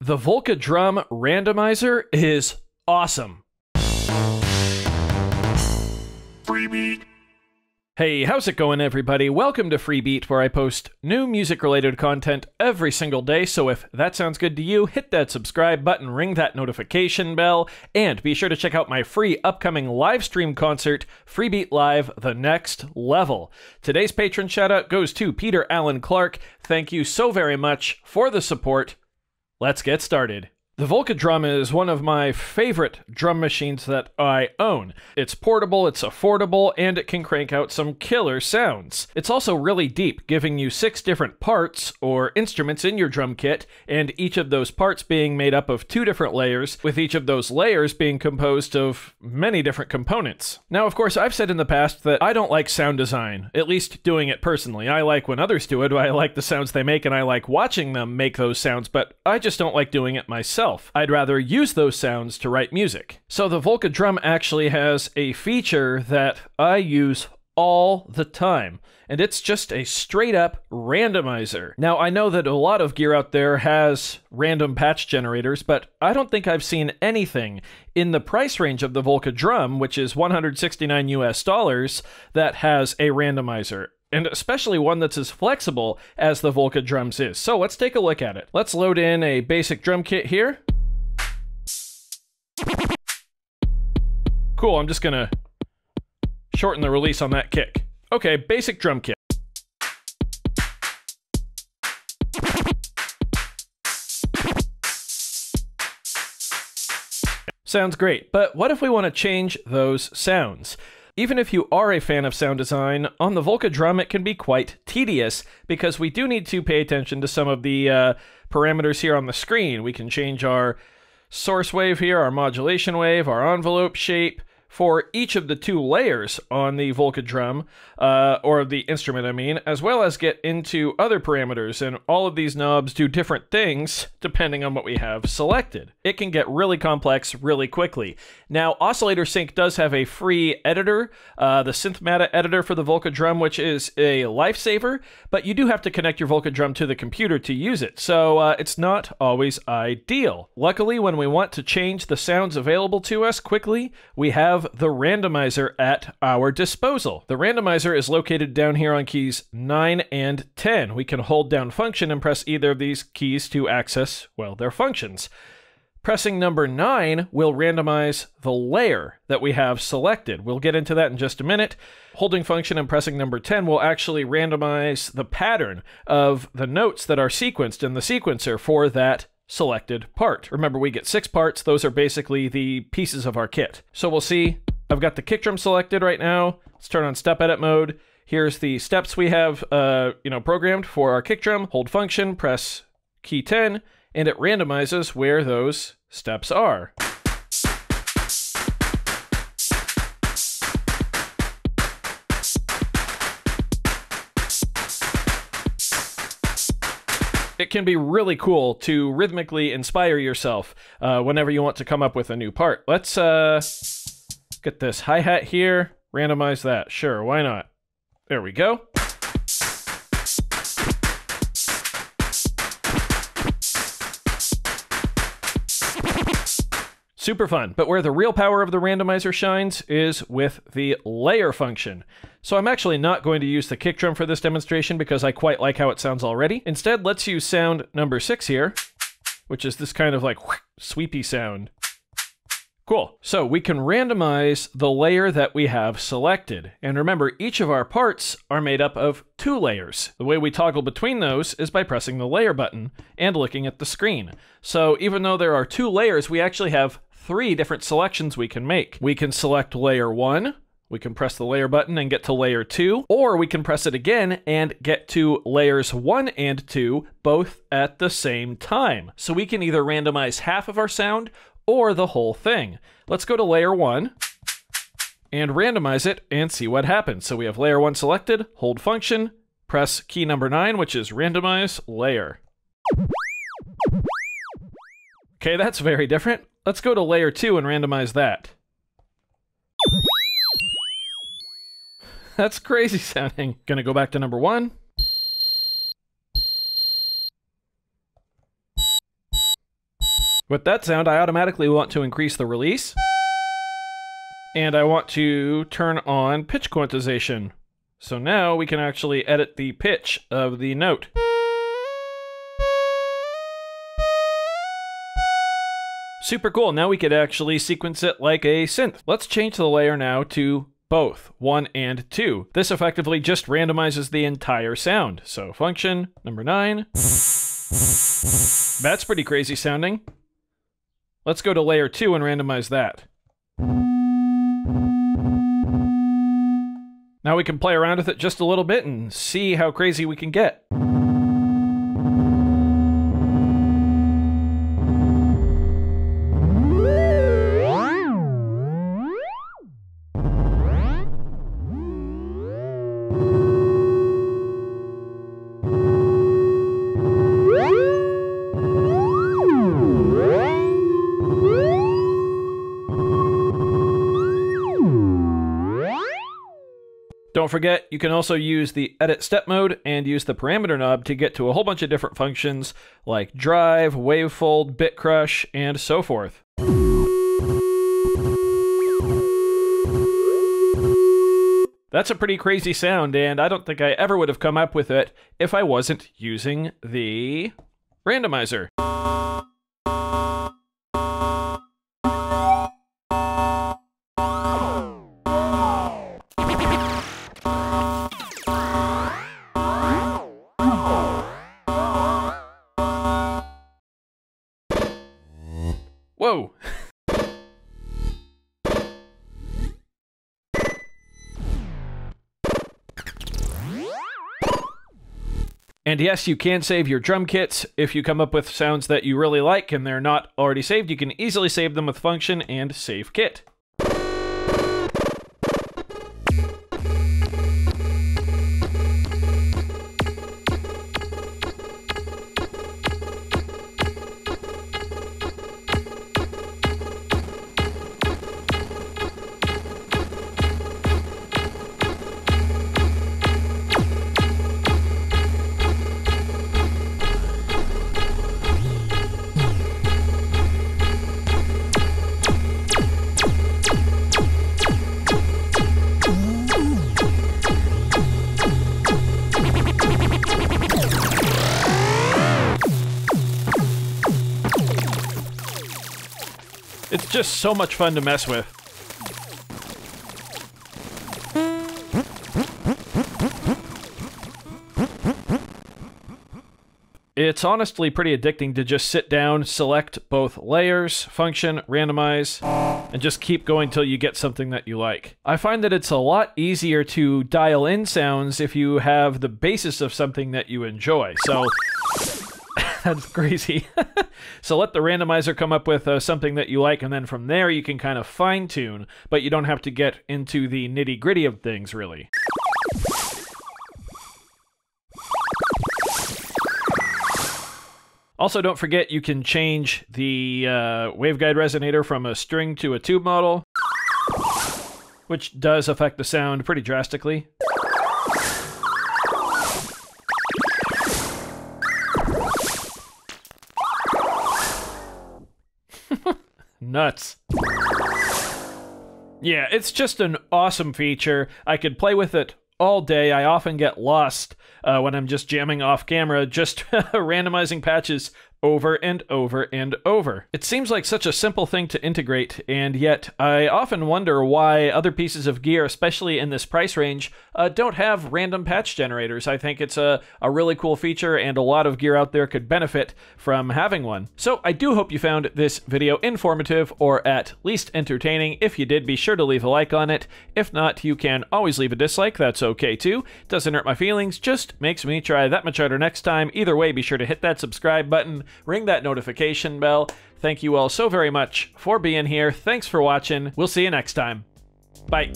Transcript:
The Volca Drum randomizer is awesome. Freebie. Hey, how's it going, everybody? Welcome to Freebeat, where I post new music-related content every single day, so if that sounds good to you, hit that subscribe button, ring that notification bell, and be sure to check out my free upcoming live stream concert, Freebeat Live: The Next Level. Today's patron shoutout goes to Peter Allen Clark. Thank you so very much for the support. Let's get started. The Volca Drum is one of my favorite drum machines that I own. It's portable, it's affordable, and it can crank out some killer sounds. It's also really deep, giving you 6 different parts, or instruments in your drum kit, and each of those parts being made up of 2 different layers, with each of those layers being composed of many different components. Now, of course, I've said in the past that I don't like sound design, at least doing it personally. I like when others do it, I like the sounds they make, and I like watching them make those sounds, but I just don't like doing it myself. I'd rather use those sounds to write music. So the Volca Drum actually has a feature that I use all the time, and it's just a straight-up randomizer. Now, I know that a lot of gear out there has random patch generators, but I don't think I've seen anything in the price range of the Volca Drum, which is $169 US, that has a randomizer. And especially one that's as flexible as the Volca Drums is. So let's take a look at it. Let's load in a basic drum kit here. Cool, I'm just gonna shorten the release on that kick. Okay, basic drum kit. Sounds great, but what if we want to change those sounds? Even if you are a fan of sound design, on the Volca Drum it can be quite tedious because we do need to pay attention to some of the parameters here on the screen. We can change our source wave here, our modulation wave, our envelope shape for each of the 2 layers on the Volca Drum, or the instrument I mean, as well as get into other parameters, and all of these knobs do different things depending on what we have selected. It can get really complex really quickly. Now, Oscillator Sink does have a free editor, the Synthmata editor for the Volca Drum, which is a lifesaver, but you do have to connect your Volca Drum to the computer to use it, so it's not always ideal. Luckily, when we want to change the sounds available to us quickly, we have the randomizer at our disposal. The randomizer is located down here on keys 9 and 10. We can hold down function and press either of these keys to access, well, their functions. Pressing number 9 will randomize the layer that we have selected. We'll get into that in just a minute. Holding function and pressing number 10 will actually randomize the pattern of the notes that are sequenced in the sequencer for that selected part. Remember, we get 6 parts. Those are basically the pieces of our kit. So we'll see, I've got the kick drum selected right now. Let's turn on step edit mode. Here's the steps we have programmed for our kick drum. Hold function, press key 10, and it randomizes where those steps are. It can be really cool to rhythmically inspire yourself whenever you want to come up with a new part. Let's get this hi-hat here, randomize that. Sure, why not? There we go. Super fun, but where the real power of the randomizer shines is with the layer function. So I'm actually not going to use the kick drum for this demonstration because I quite like how it sounds already. Instead, let's use sound number 6 here, which is this kind of like sweepy sound. Cool. So we can randomize the layer that we have selected. And remember, each of our parts are made up of 2 layers. The way we toggle between those is by pressing the layer button and looking at the screen. So even though there are 2 layers, we actually have 3 different selections we can make. We can select layer 1, we can press the layer button and get to layer 2, or we can press it again and get to layers 1 and 2 both at the same time. So we can either randomize half of our sound or the whole thing. Let's go to layer 1 and randomize it and see what happens. So we have layer 1 selected, hold function, press key number 9, which is randomize layer. Okay, that's very different. Let's go to layer 2 and randomize that. That's crazy sounding. Gonna go back to number 1. With that sound, I automatically want to increase the release. And I want to turn on pitch quantization. So now we can actually edit the pitch of the note. Super cool. Now we could actually sequence it like a synth. Let's change the layer now to both 1 and 2. This effectively just randomizes the entire sound. So function number 9. That's pretty crazy sounding. Let's go to layer 2 and randomize that. Now we can play around with it just a little bit and see how crazy we can get. Don't forget, you can also use the edit step mode and use the parameter knob to get to a whole bunch of different functions like drive, wavefold, bit crush, and so forth. That's a pretty crazy sound, and I don't think I ever would have come up with it if I wasn't using the randomizer. Whoa! And yes, you can save your drum kits. If you come up with sounds that you really like and they're not already saved, you can easily save them with function and save kit. It's just so much fun to mess with. It's honestly pretty addicting to just sit down, select both layers, function, randomize, and just keep going till you get something that you like. I find that it's a lot easier to dial in sounds if you have the basis of something that you enjoy. So that's crazy. So let the randomizer come up with something that you like, and then from there you can kind of fine-tune, but you don't have to get into the nitty-gritty of things, really. Also, don't forget you can change the waveguide resonator from a string to a tube model, which does affect the sound pretty drastically. Nuts. Yeah, it's just an awesome feature. I could play with it all day. I often get lost when I'm just jamming off camera, just randomizing patches over and over and over. It seems like such a simple thing to integrate, and yet I often wonder why other pieces of gear, especially in this price range, don't have random patch generators. I think it's a really cool feature, and a lot of gear out there could benefit from having one. So I do hope you found this video informative, or at least entertaining. If you did, be sure to leave a like on it. If not, you can always leave a dislike. That's okay too. Doesn't hurt my feelings, just makes me try that much harder next time. Either way, be sure to hit that subscribe button, ring that notification bell. Thank you all so very much for being here. Thanks for watching. We'll see you next time. Bye.